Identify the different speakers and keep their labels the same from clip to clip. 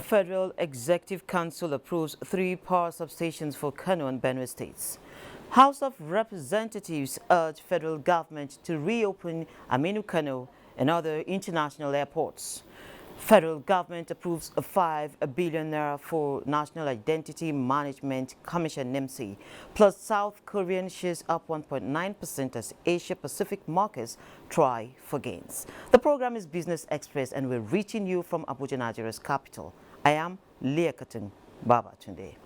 Speaker 1: Federal Executive Council approves 3 power substations for Kano and Benue states. House of Representatives urge federal government to reopen Aminu Kano and other international airports. Federal government approves a 5 billion naira for National Identity Management Commission NIMC, plus South Korean shares up 1.9% as Asia-Pacific markets try for gains. The program is Business Express and we're reaching you from Abuja, Nigeria's capital. I am Liakatun Baba Tunde.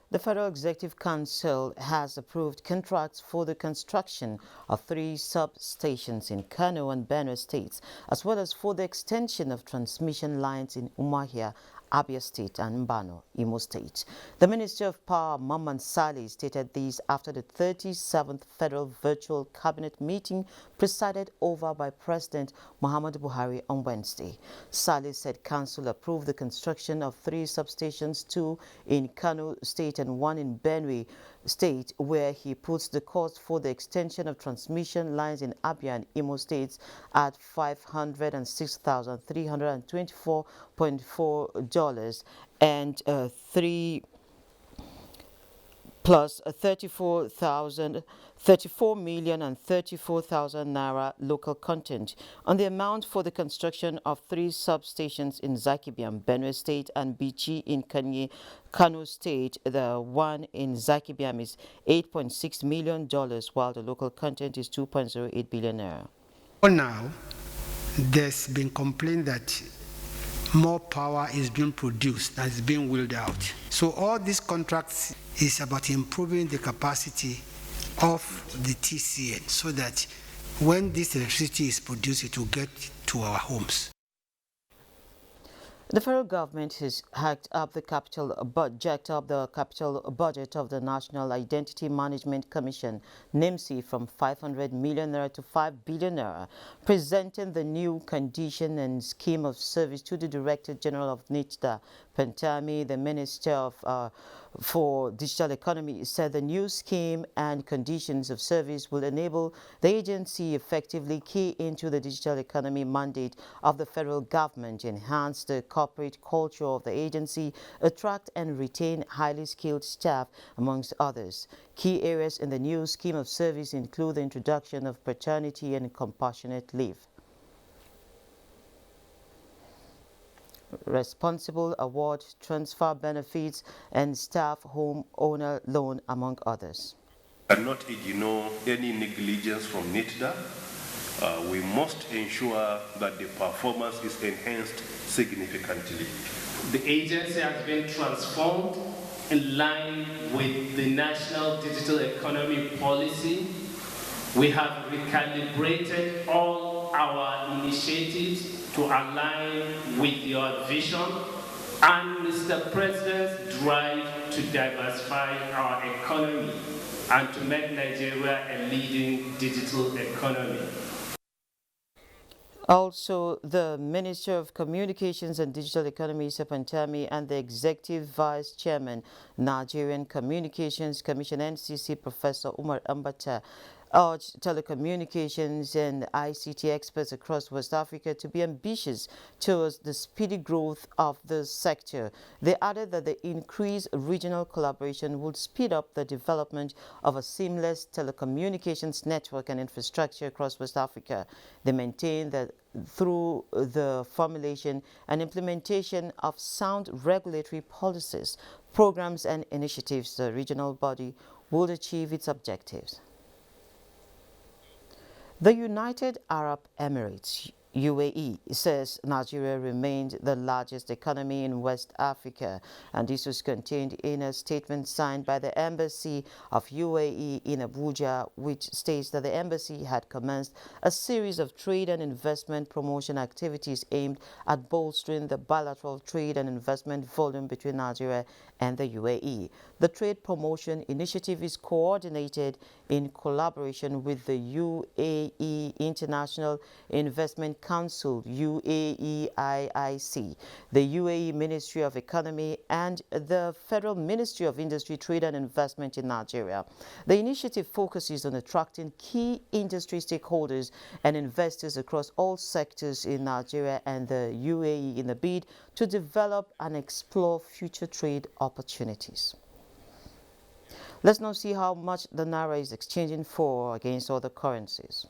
Speaker 1: The Federal Executive Council has approved contracts for the construction of 3 substations in Kano and Benue states, as well as for the extension of transmission lines in Umuahia, Abia State and Mbano, Imo State. The Minister of Power, Mamman Sali, stated this after the 37th Federal Virtual Cabinet meeting presided over by President Muhammadu Buhari on Wednesday. Sali said Council approved the construction of 3 substations, 2 in Kano State and 1 in Benue State, where he puts the cost for the extension of transmission lines in Abia and Imo States at $506,324.4 and 3 plus 34,034,034,000 naira local content on the amount for the construction of 3 substations in Zakibiam, Benue State, and Bichi in Kano State. The one in Zakibiam is $8.6 million, while the local content is 2.08 billion naira.
Speaker 2: For now, there's been complaint that more power is being produced and is being wheeled out. So all these contracts is about improving the capacity of the TCN so that when this electricity is produced, it will get to our homes.
Speaker 1: The federal government has hacked up the capital budget of the National Identity Management Commission, NIMC, from 500 million naira to 5 billion naira, presenting the new condition and scheme of service to the Director General of NITDA. Pentami, the Minister for Digital Economy, said the new scheme and conditions of service will enable the agency effectively key into the digital economy mandate of the federal government, enhance the corporate culture of the agency, attract and retain highly skilled staff, amongst others. Key areas in the new scheme of service include the introduction of paternity and compassionate leave, responsible award transfer benefits, and staff home owner loan, among others.
Speaker 3: And not ignore any negligence from NITDA. We must ensure that the performance is enhanced significantly.
Speaker 4: The agency has been transformed in line with the National Digital Economy Policy. We have recalibrated all our initiatives to align with your vision and Mr. President's drive to diversify our economy and to make Nigeria a leading digital economy.
Speaker 1: Also, the Minister of Communications and Digital Economy, Sepantami, and the Executive Vice Chairman, Nigerian Communications Commission (NCC), Professor Umar Ambata, urged telecommunications and ICT experts across West Africa to be ambitious towards the speedy growth of the sector. They added that the increased regional collaboration would speed up the development of a seamless telecommunications network and infrastructure across West Africa. They maintained that through the formulation and implementation of sound regulatory policies, programs and initiatives, the regional body would achieve its objectives. The United Arab Emirates UAE says Nigeria remained the largest economy in West Africa, and this was contained in a statement signed by the Embassy of UAE in Abuja, which states that the embassy had commenced a series of trade and investment promotion activities aimed at bolstering the bilateral trade and investment volume between Nigeria and the UAE. The trade promotion initiative is coordinated in collaboration with the UAE International Investment Council, UAEIIC, the UAE Ministry of Economy, and the Federal Ministry of Industry, Trade and Investment in Nigeria. The initiative focuses on attracting key industry stakeholders and investors across all sectors in Nigeria and the UAE in a bid to develop and explore future trade opportunities. Let's now see how much the Naira is exchanging for against other currencies.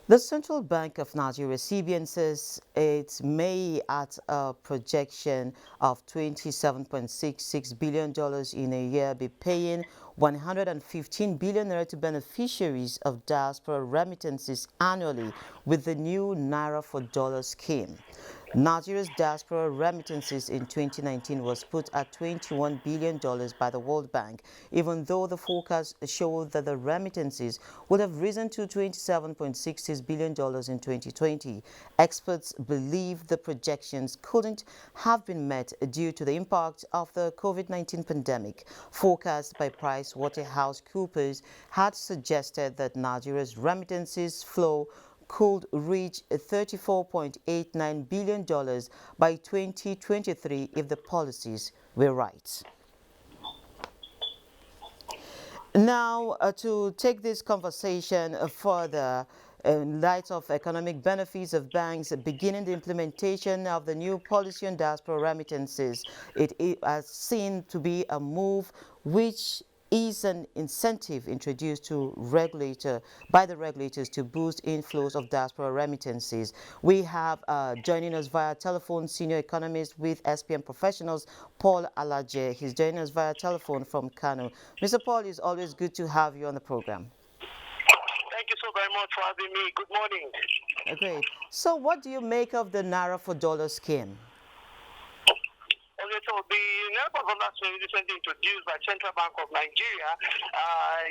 Speaker 1: The Central Bank of Nigeria, CBN, says it may at a projection of $27.66 billion in a year be paying 115 billion naira to beneficiaries of diaspora remittances annually with the new Naira for Dollar scheme. Nigeria's diaspora remittances in 2019 was put at $21 billion by the World Bank, even though the forecast showed that the remittances would have risen to $27.66 billion in 2020. Experts believe the projections couldn't have been met due to the impact of the COVID-19 pandemic. Forecasts by PricewaterhouseCoopers had suggested that Nigeria's remittances flow could reach $34.89 billion by 2023 if the policies were right. Now, to take this conversation further, in light of economic benefits of banks beginning the implementation of the new policy on diaspora remittances, it has seen to be a move which is an incentive introduced by the regulators to boost inflows of diaspora remittances. We have joining us via telephone senior economist with SPM Professionals, Paul Alaje. He's joining us via telephone from Kano. Mr. Paul, it's always good to have you on the program.
Speaker 5: Thank you so very much for having me. Good morning.
Speaker 1: Great. So what do you make of the Naira for Dollar scheme?
Speaker 5: Okay, so the naira per dollar recently introduced by Central Bank of Nigeria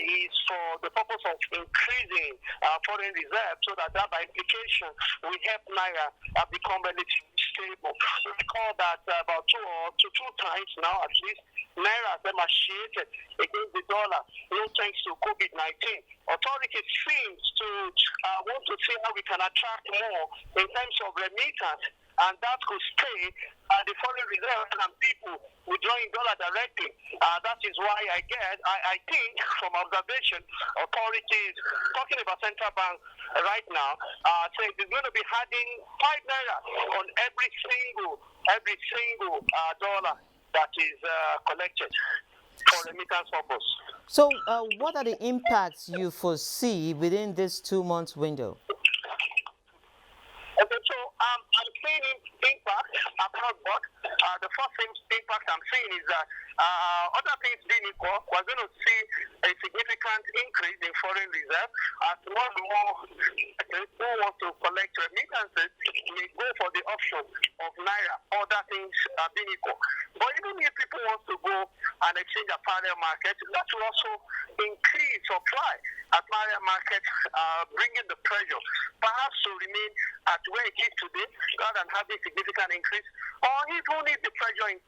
Speaker 5: is for the purpose of increasing foreign reserve, so that by implication will help naira become relatively stable. Recall that about two times now at least, naira has depreciated against the dollar, thanks to COVID-19. Authorities seem to want to see how we can attract more in terms of remittance, and that could stay the foreign reserve and people withdrawing dollar directly. That is why I think from observation, authorities talking about central bank right now say it's going to be adding 5 naira on every single dollar that is collected for remittance purpose.
Speaker 1: So what are the impacts you foresee within this 2 months window?
Speaker 5: Okay, so I'm seeing impact across board. The first impact I'm seeing is that other things being equal, we're going to see a significant increase in foreign reserve as more and more who want to collect remittances may go for the option of naira. Other things being equal. But even if people want to go and exchange at parallel market, that will also increase supply at parallel market, bringing the pressure perhaps to remain at where it is today rather than having significant increase. Or even if the pressure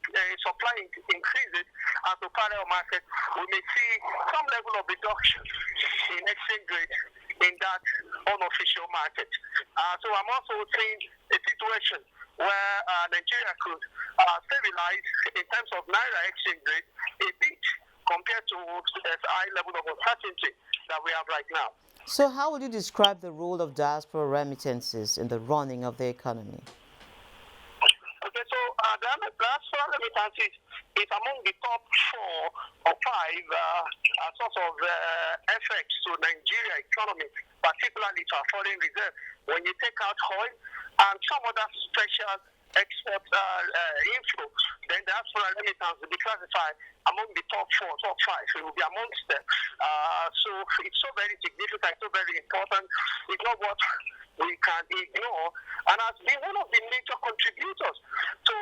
Speaker 5: supply increases at the parallel market, we may see some level of reduction in exchange rate in that unofficial market. So I'm also seeing a situation where Nigeria could stabilize in terms of naira exchange rate a bit compared to the high level of uncertainty that we have right now.
Speaker 1: So how would you describe the role of diaspora remittances in the running of the economy?
Speaker 5: Okay, so the diaspora remittances is among the top 4 or 5 source of effects to Nigeria economy, particularly to our foreign reserve. When you take out oil and some other special export inflow, then diaspora remittance will be classified among the top 4, top 5. It will be amongst them. So it's so very significant, so very important. It's not what we can ignore, and has been one of the major contributors to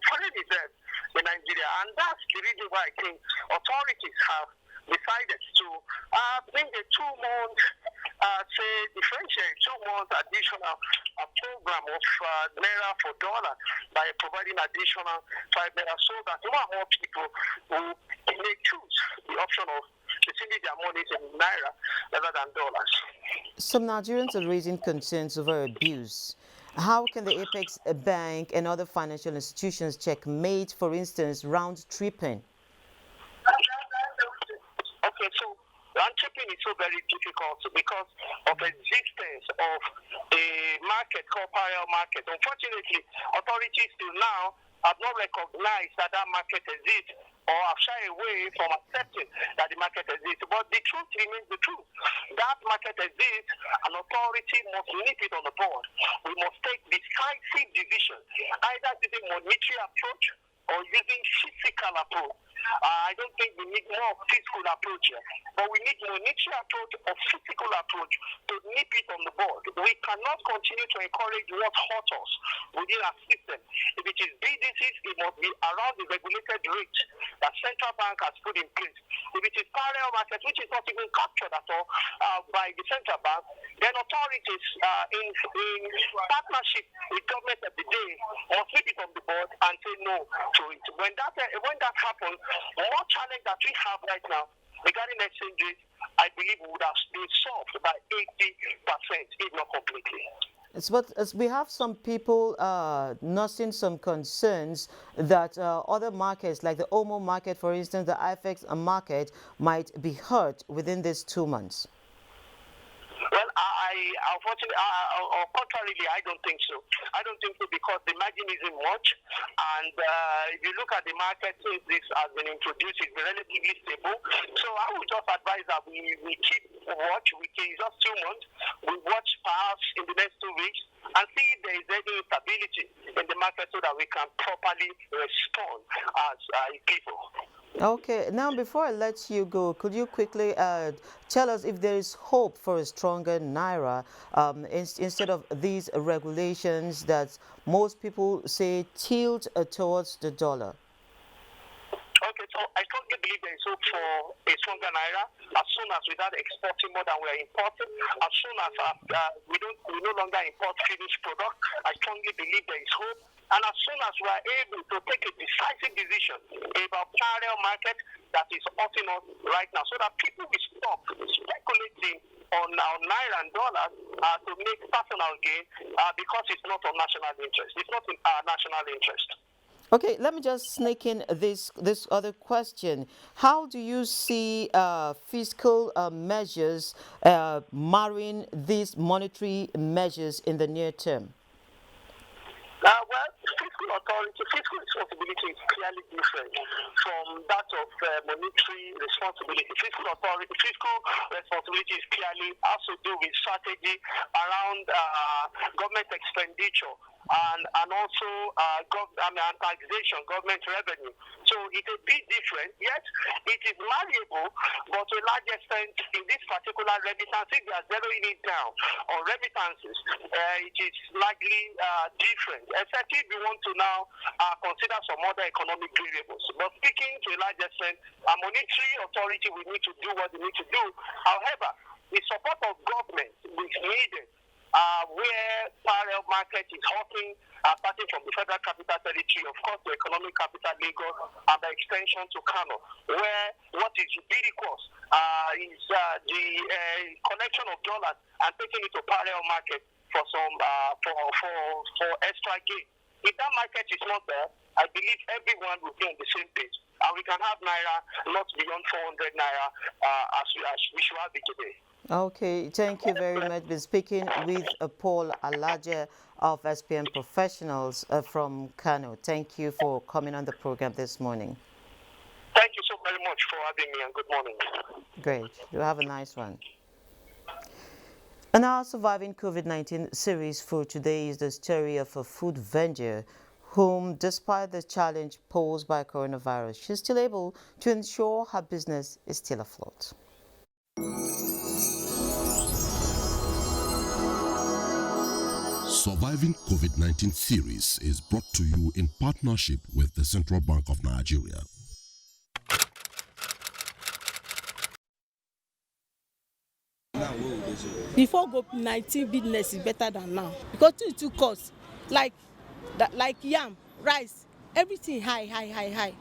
Speaker 5: foreign reserve in Nigeria. And that's the reason why I think authorities have decided to bring a 2-month, differentiate 2-month additional program of naira for dollar by providing additional 5 naira, so that more people may choose the option of receiving their money in naira rather than dollars.
Speaker 1: Some Nigerians are raising concerns over abuse. How can the Apex Bank and other financial institutions checkmate, for instance, round tripping?
Speaker 5: Okay, so round tripping is so very difficult because of the existence of a market called parallel market. Unfortunately, authorities till now have not recognized that market exists, or have shied away from accepting that the market exists. But the truth remains the truth. That market exists, and authority must nip it on the board. We must take decisive decisions, either using monetary approach or using physical approach. I don't think we need more physical approach here, but we need monetary approach or physical approach to nip it on the board. We cannot continue to encourage what hurts us within our system. If it is businesses, it must be around the regulated rate that central bank has put in place. If it is parallel market, which is not even captured at all by the central bank, then authorities in partnership with government of the day must nip it on the board and say no to it. When that happens, one challenge that we have right now regarding exchange rate, I believe would have been solved by 80%, if not completely.
Speaker 1: But as we have some people nursing some concerns that other markets, like the OMO market, for instance, the IFX market, might be hurt within these 2 months.
Speaker 5: Well, unfortunately, or contrarily, I don't think so. I don't think so because the margin isn't much. And if you look at the market since this has been introduced, it's relatively stable. So I would just advise that we keep watch. It's just 2 months. We watch perhaps in the next 2 weeks and see if there is any instability in the market so that we can properly respond as people.
Speaker 1: Okay, now before I let you go, could you quickly tell us if there is hope for a stronger naira instead of these regulations that most people say tilt towards the dollar?
Speaker 5: Okay, so I strongly believe there is hope for a stronger naira as soon as we start exporting more than we are importing, as soon as we no longer import finished product. I strongly believe there is hope. And as soon as we are able to take a decisive decision about parallel market that is hurting us right now, so that people will stop speculating on our naira and dollars to make personal gain because it's not of national interest. It's not in our national interest.
Speaker 1: Okay, let me just sneak in this other question. How do you see fiscal measures marrying these monetary measures in the near term?
Speaker 5: Well, fiscal responsibility is clearly different from that of monetary responsibility. Fiscal responsibility is clearly has to do with strategy around government expenditure and also taxation, government revenue. So it's a bit different. Yet it is malleable, but to a large extent in this particular remittance, if they are zeroing it down on remittances, it is largely different, except if we want to now consider some other economic variables. But speaking to a large extent, a monetary authority will need to do what they need to do. However, the support of government is needed where parallel market is hurting, starting from the Federal Capital Territory, of course, the economic capital Lagos, and by extension to Kano, where what is ubiquitous is the collection of dollars and taking it to parallel market for some for extra gain. If that market is not there, I believe everyone will be on the same page, and we can have naira not beyond 400 naira as we should have it today.
Speaker 1: Okay, thank you very much. We're speaking with Paul Alaje of SPM Professionals from Kano. Thank you for coming on the program this morning.
Speaker 5: Thank you so very much for having me, and good morning.
Speaker 1: Great. You have a nice one. And our Surviving COVID-19 series for today is the story of a food vendor whom, despite the challenge posed by coronavirus, she's still able to ensure her business is still afloat.
Speaker 6: Surviving COVID-19 series is brought to you in partnership with the Central Bank of Nigeria.
Speaker 7: Before COVID-19, business is better than now because it took cost like yam, rice, everything high.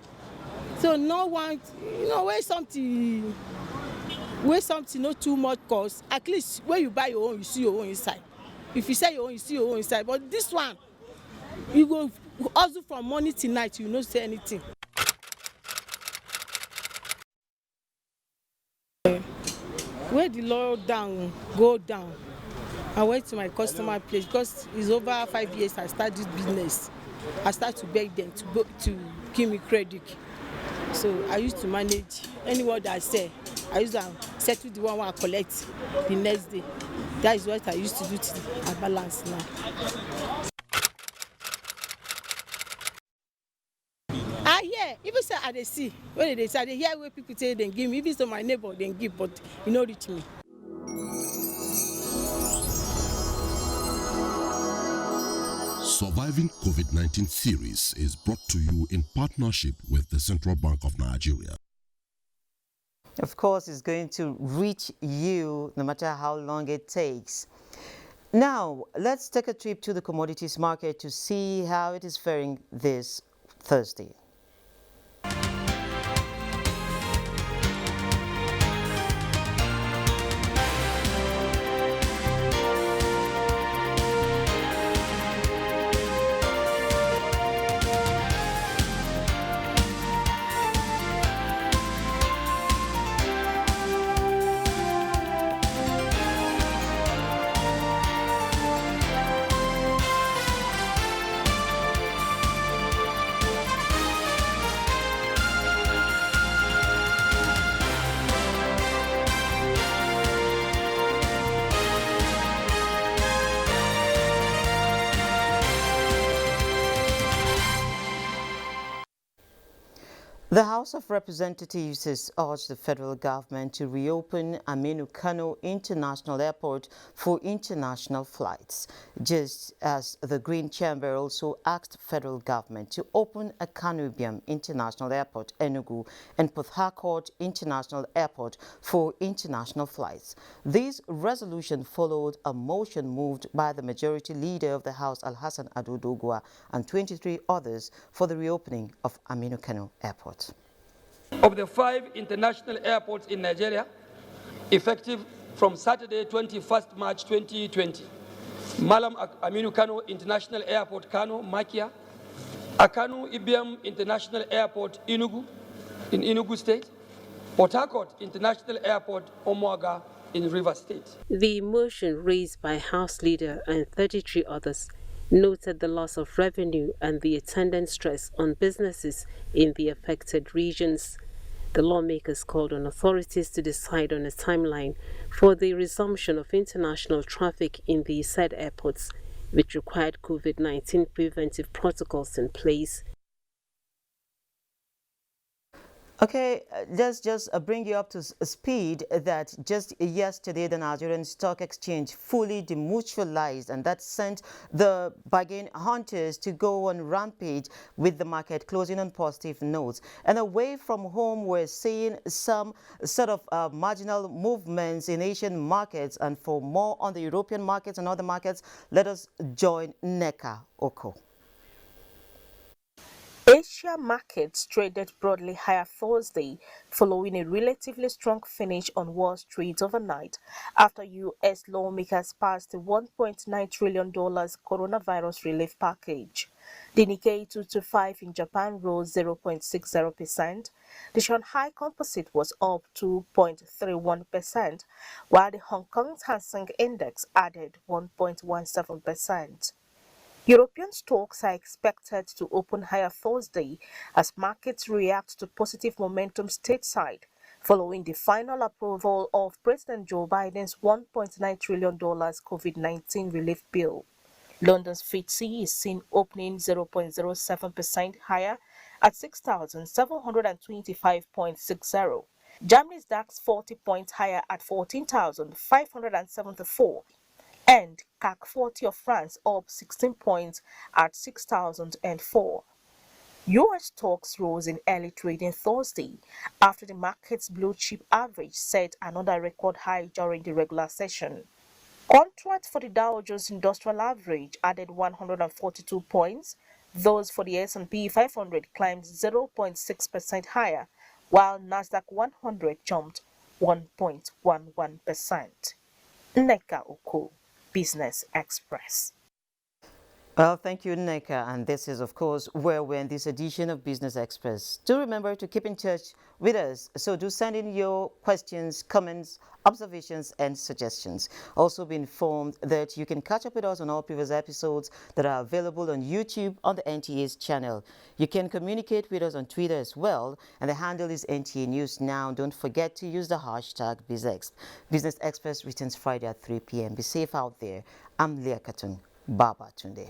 Speaker 7: So no one, where something not too much cost. At least when you buy your own, you see your own inside. If you sell your own, you see your own inside. But this one, you go hustle from morning till night, you not say anything. Where the lockdown go down, I went to my customer place because it's over 5 years I started this business. I started to beg them to give me credit. So I used to manage anyone that I sell. I used to settle the one I collect the next day. That is what I used to do till I balance now. Yeah, even say I dey see when they say I dey hear where people say they give me, even so my neighbor they give, but you no reach me.
Speaker 6: Surviving COVID-19 series is brought to you in partnership with the Central Bank of Nigeria.
Speaker 1: Of course, it's going to reach you no matter how long it takes. Now, let's take a trip to the commodities market to see how it is faring this Thursday. The House of Representatives has urged the federal government to reopen Aminu Kano International Airport for international flights, just as the Green Chamber also asked federal government to open a Kanubiam International Airport, Enugu, and Port Harcourt International Airport for international flights. This resolution followed a motion moved by the majority leader of the House, Alhassan Ado Doguwa, and 23 others for the reopening of Aminu Kano Airport.
Speaker 8: Of the 5 international airports in Nigeria, effective from Saturday, 21st March 2020, Malam Aminu Kano International Airport, Kano, Makia, Akanu Ibiam International Airport, Enugu, in Enugu State, Port Harcourt International Airport, Omoaga, in Rivers State.
Speaker 9: The motion raised by House Leader and 33 others noted the loss of revenue and the attendant stress on businesses in the affected regions. The lawmakers called on authorities to decide on a timeline for the resumption of international traffic in the said airports, which required COVID-19 preventive protocols in place.
Speaker 1: Okay, let's just bring you up to speed that just yesterday the Nigerian Stock Exchange fully demutualized, and that sent the bargain hunters to go on rampage with the market closing on positive notes. And away from home, we're seeing some sort of marginal movements in Asian markets. And for more on the European markets and other markets, let us join Neka Oko.
Speaker 10: Asia markets traded broadly higher Thursday following a relatively strong finish on Wall Street overnight after U.S. lawmakers passed the $1.9 trillion coronavirus relief package. The Nikkei 225 in Japan rose 0.60%. The Shanghai Composite was up 2.31%, while the Hong Kong Hang Seng Index added 1.17%. European stocks are expected to open higher Thursday as markets react to positive momentum stateside following the final approval of President Joe Biden's $1.9 trillion COVID-19 relief bill. London's FTSE is seen opening 0.07% higher at 6,725.60. Germany's DAX 40 points higher at 14,574. And CAC 40 of France up 16 points at 6,004. U.S. stocks rose in early trading Thursday after the market's blue chip average set another record high during the regular session. Contracts for the Dow Jones Industrial Average added 142 points. Those for the S&P 500 climbed 0.6% higher, while Nasdaq 100 jumped 1.11%. Neka Oko, Business Express.
Speaker 1: Well, thank you, Neka. And this is, of course, where we're in this edition of Business Express. Do remember to keep in touch with us. So do send in your questions, comments, observations, and suggestions. Also be informed that you can catch up with us on all previous episodes that are available on YouTube on the NTA's channel. You can communicate with us on Twitter as well, and the handle is NTA News Now. Don't forget to use the hashtag BizEx. Business Express returns Friday at 3 p.m. Be safe out there. I'm Leah Katun. Baba Tunde.